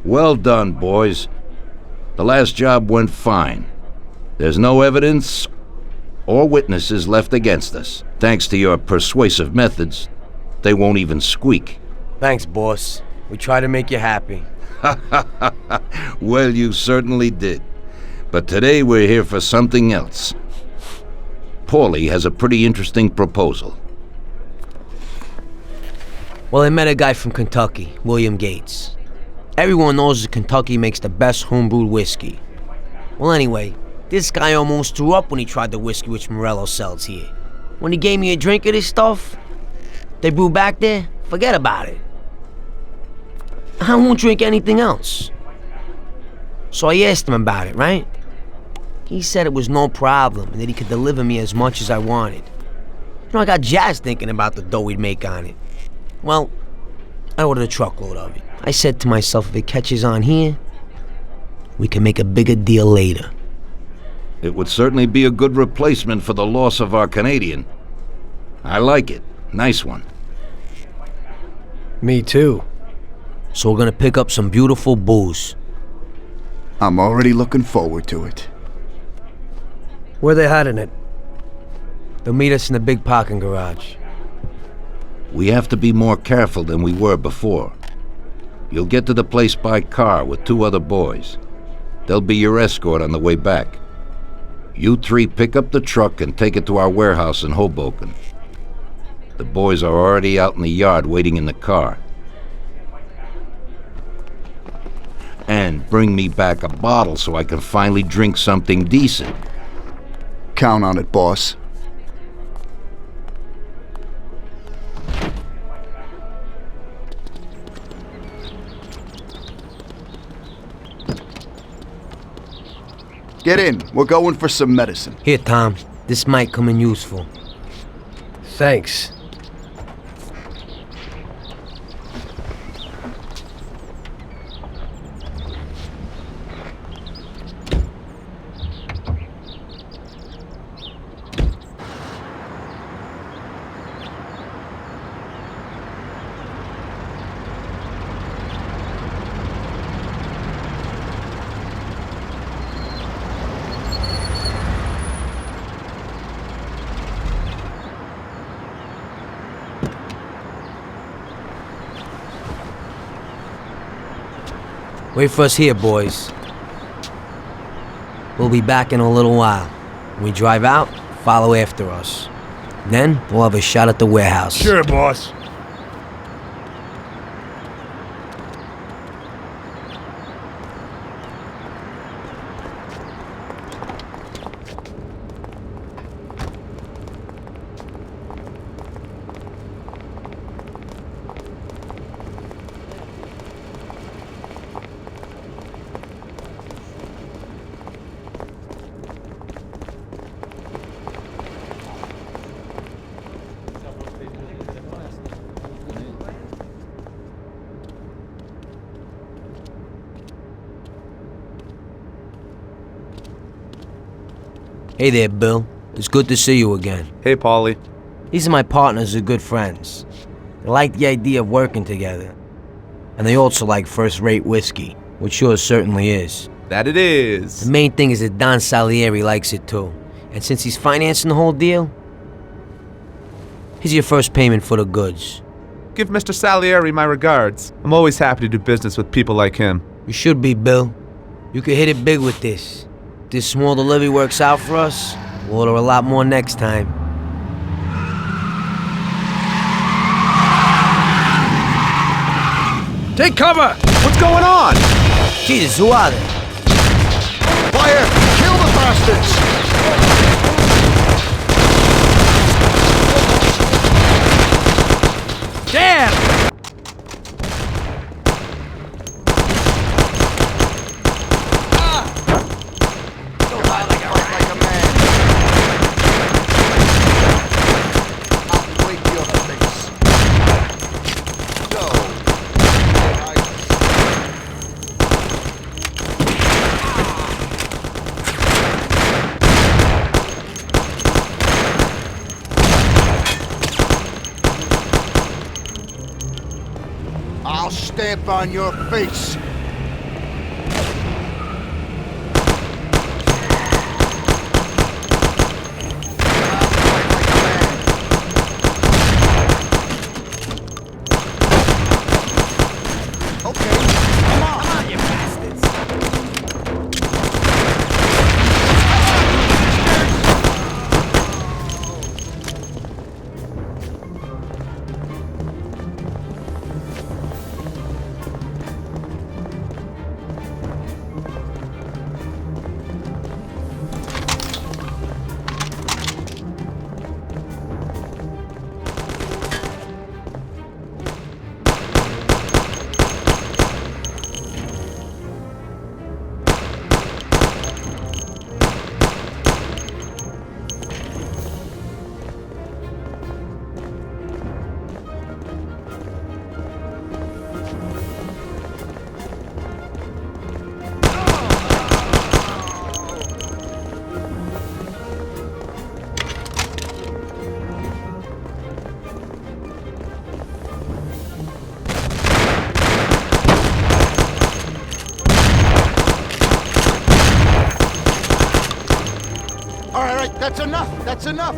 Well done, boys. The last job went fine. There's no evidence or witnesses left against us. Thanks to your persuasive methods, they won't even squeak. Thanks, boss. We try to make you happy. Well, you certainly did. But today we're here for something else. Paulie has a pretty interesting proposal. Well, I met a guy from Kentucky, William Gates. Everyone knows that Kentucky makes the best homebrewed whiskey. Well, anyway, this guy almost threw up when he tried the whiskey which Morello sells here. When he gave me a drink of this stuff they brew back there, forget about it. I won't drink anything else. So I asked him about it, right? He said it was no problem and that he could deliver me as much as I wanted. You know, I got jazzed thinking about the dough we'd make on it. Well, I ordered a truckload of it. I said to myself, if it catches on here, we can make a bigger deal later. It would certainly be a good replacement for the loss of our Canadian. I like it. Nice one. Me too. So we're gonna pick up some beautiful booze. I'm already looking forward to it. Where they hiding it? They'll meet us in the big parking garage. We have to be more careful than we were before. You'll get to the place by car with 2 other boys. They'll be your escort on the way back. You 3 pick up the truck and take it to our warehouse in Hoboken. The boys are already out in the yard waiting in the car. And bring me back a bottle so I can finally drink something decent. Count on it, boss. Get in. We're going for some medicine. Here, Tom. This might come in useful. Thanks. Wait for us here, boys. We'll be back in a little while. When we drive out, follow after us. Then, we'll have a shot at the warehouse. Sure, boss. Hey there, Bill. It's good to see you again. Hey, Paulie. These are my partners who are good friends. They like the idea of working together. And they also like first-rate whiskey, which yours certainly is. That it is. The main thing is that Don Salieri likes it too. And since he's financing the whole deal, here's your first payment for the goods. Give Mr. Salieri my regards. I'm always happy to do business with people like him. You should be, Bill. You could hit it big with this. If this small delivery works out for us, we'll order a lot more next time. Take cover! What's going on? Jesus, who are they? Fire! Kill the bastards! Damn! I'll stamp on your face. That's enough! That's enough!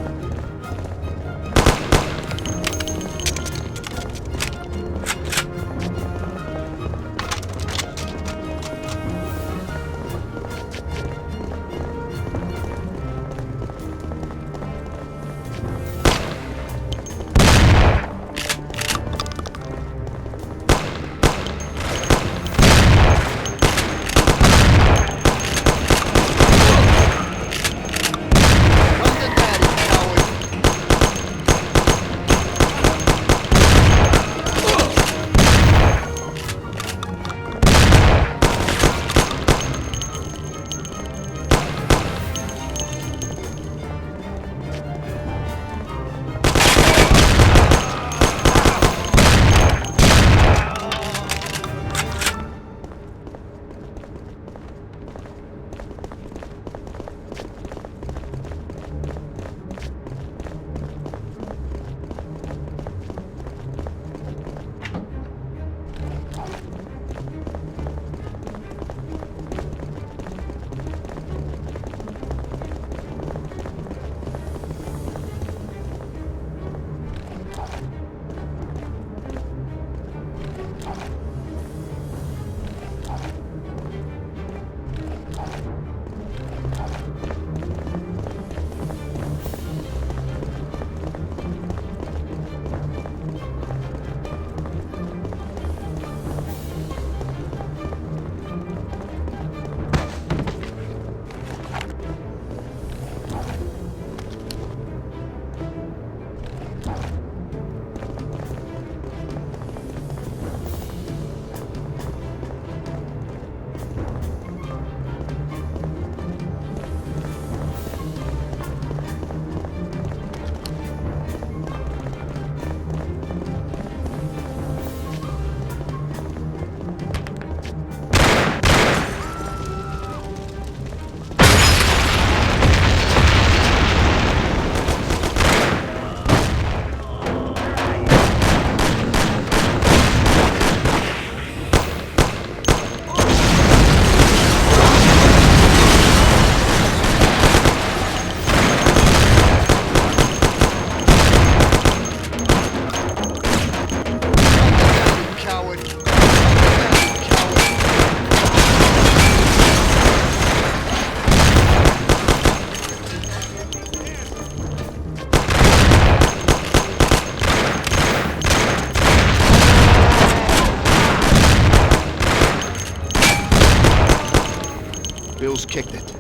Bill's kicked it.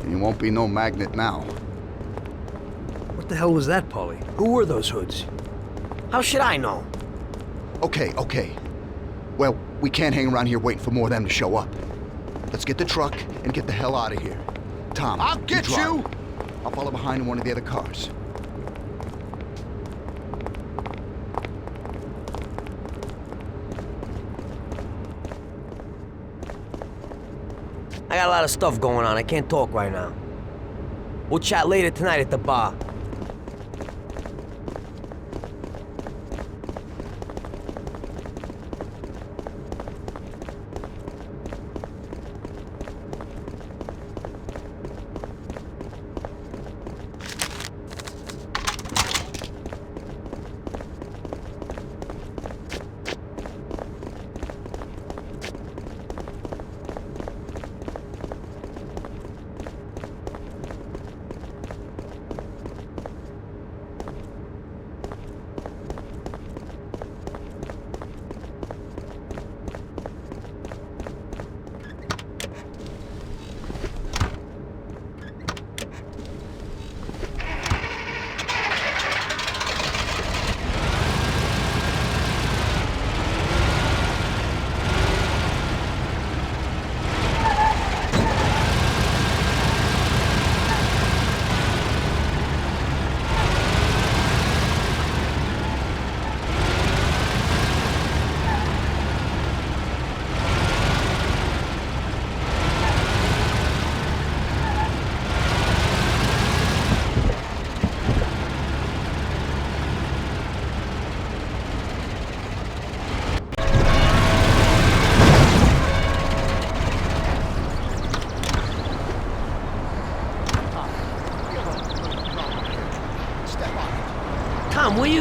And you won't be no magnet now. What the hell was that, Paulie? Who were those hoods? How should I know? Okay. Well, we can't hang around here waiting for more of them to show up. Let's get the truck and get the hell out of here. Tom, I'll get you! I'll follow behind in one of the other cars. I got a lot of stuff going on. I can't talk right now. We'll chat later tonight at the bar.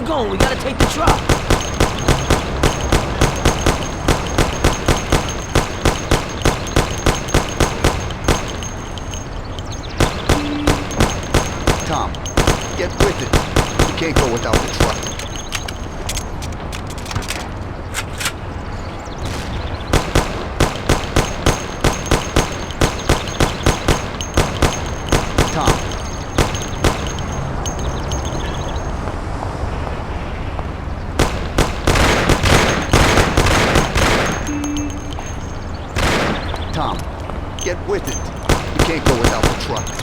going? We gotta take the truck. Tom, get with it. We can't go without the truck. Tom. Tom, get with it. We can't go without the truck.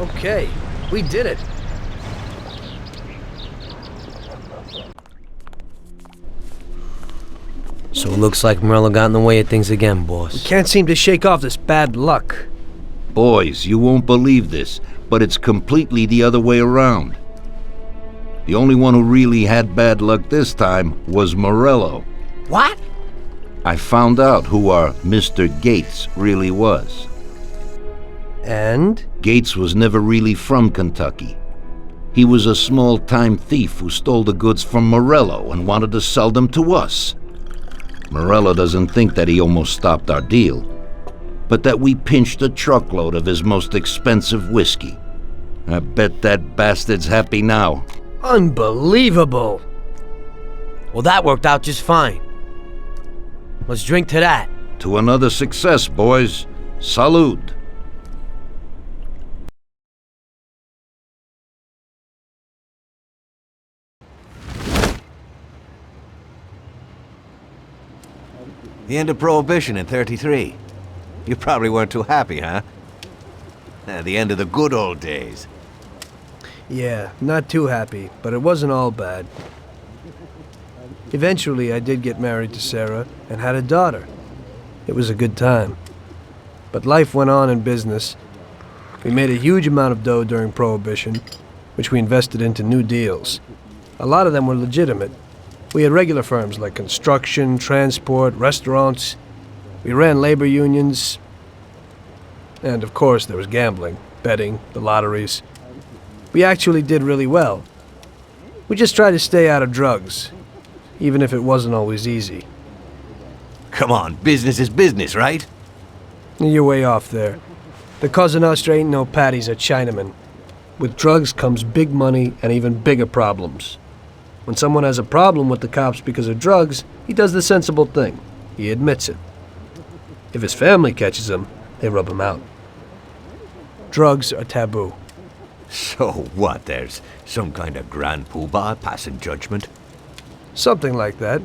Okay, we did it. So it looks like Morello got in the way of things again, boss. Can't seem to shake off this bad luck. Boys, you won't believe this, but it's completely the other way around. The only one who really had bad luck this time was Morello. What? I found out who our Mr. Gates really was. And? Gates was never really from Kentucky. He was a small-time thief who stole the goods from Morello and wanted to sell them to us. Morello doesn't think that he almost stopped our deal, but that we pinched a truckload of his most expensive whiskey. I bet that bastard's happy now. Unbelievable! Well, that worked out just fine. Let's drink to that. To another success, boys. Salud. The end of Prohibition in '33. You probably weren't too happy, huh? The end of the good old days. Yeah, not too happy, but it wasn't all bad. Eventually, I did get married to Sarah and had a daughter. It was a good time. But life went on in business. We made a huge amount of dough during Prohibition, which we invested into new deals. A lot of them were legitimate. We had regular firms like construction, transport, restaurants. We ran labor unions. And of course, there was gambling, betting, the lotteries. We actually did really well. We just tried to stay out of drugs, even if it wasn't always easy. Come on, business is business, right? You're way off there. The Cosa Nostra ain't no patties or Chinamen. With drugs comes big money and even bigger problems. When someone has a problem with the cops because of drugs, he does the sensible thing. He admits it. If his family catches him, they rub him out. Drugs are taboo. So what, there's some kind of grand poobah passing judgment? Something like that.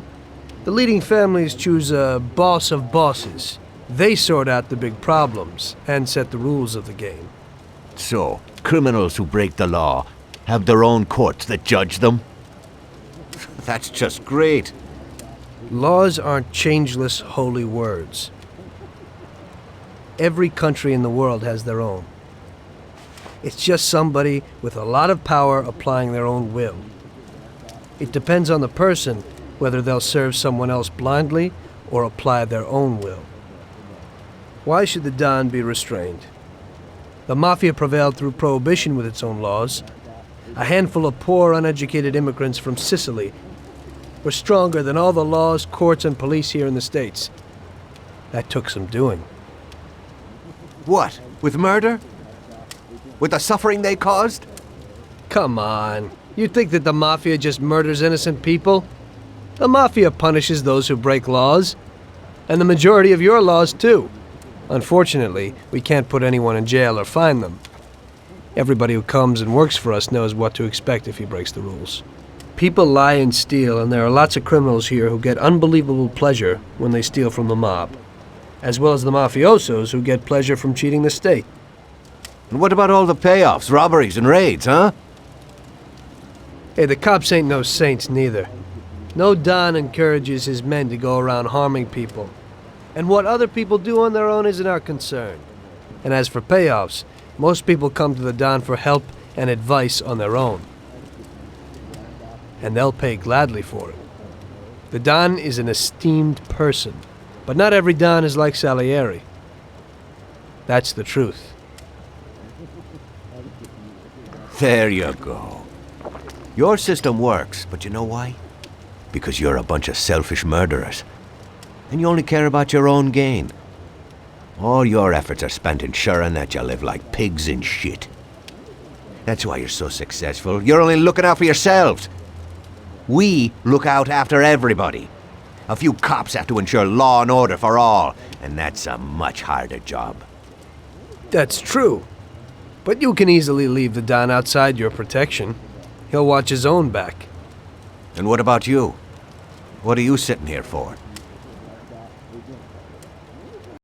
The leading families choose a boss of bosses. They sort out the big problems and set the rules of the game. So, criminals who break the law have their own courts that judge them? That's just great. Laws aren't changeless holy words. Every country in the world has their own. It's just somebody with a lot of power applying their own will. It depends on the person whether they'll serve someone else blindly or apply their own will. Why should the Don be restrained? The Mafia prevailed through Prohibition with its own laws. A handful of poor, uneducated immigrants from Sicily were stronger than all the laws, courts, and police here in the States. That took some doing. What, with murder? With the suffering they caused? Come on. You think that the Mafia just murders innocent people? The Mafia punishes those who break laws. And the majority of your laws, too. Unfortunately, we can't put anyone in jail or fine them. Everybody who comes and works for us knows what to expect if he breaks the rules. People lie and steal, and there are lots of criminals here who get unbelievable pleasure when they steal from the mob, as well as the mafiosos who get pleasure from cheating the state. And what about all the payoffs, robberies, and raids, huh? Hey, the cops ain't no saints neither. No Don encourages his men to go around harming people. And what other people do on their own isn't our concern. And as for payoffs, most people come to the Don for help and advice on their own. And they'll pay gladly for it. The Don is an esteemed person, but not every Don is like Salieri. That's the truth. There you go. Your system works, but you know why? Because you're a bunch of selfish murderers. And you only care about your own gain. All your efforts are spent ensuring that you live like pigs in shit. That's why you're so successful. You're only looking out for yourselves. We look out after everybody. A few cops have to ensure law and order for all, and that's a much harder job. That's true. But you can easily leave the Don outside your protection. He'll watch his own back. And what about you? What are you sitting here for?